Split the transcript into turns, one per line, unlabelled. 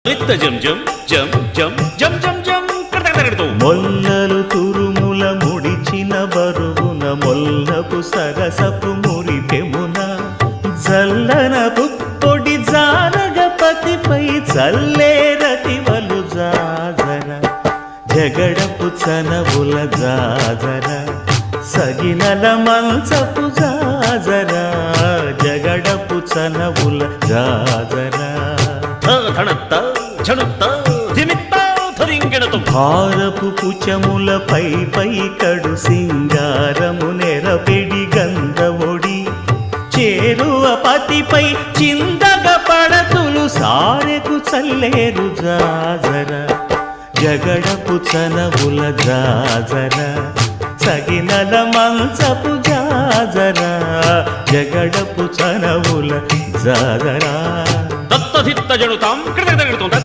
జం జం జం జం జం జం జం కడతగడతో
మొల్లలు తురుముల ముడిచిన బరువున మొల్లపు సరసపు మురిపెమున జల్లన పుప్పొడి జానగపతిపై చల్లేరతివలు జాజర జగడపు చనవుల జాజర సగినల మంచపు జాజర జగడపు చనవుల జాజర
ధణత్త ఝణుత్త ధిమిత్త ధరింగెడతో
భారపు పుచముల పై పై కడు సింగారము నెరపెడి గంధవొడి చేరువ పతిపై చిందగ పడతులు సారెకు చల్లేరు జాజర జగడపు చనవుల జాజర సగినల మంచపు జాజర జగడపు చనవుల జాజర
దత్తధిత్త జణుతాం కడతగడతో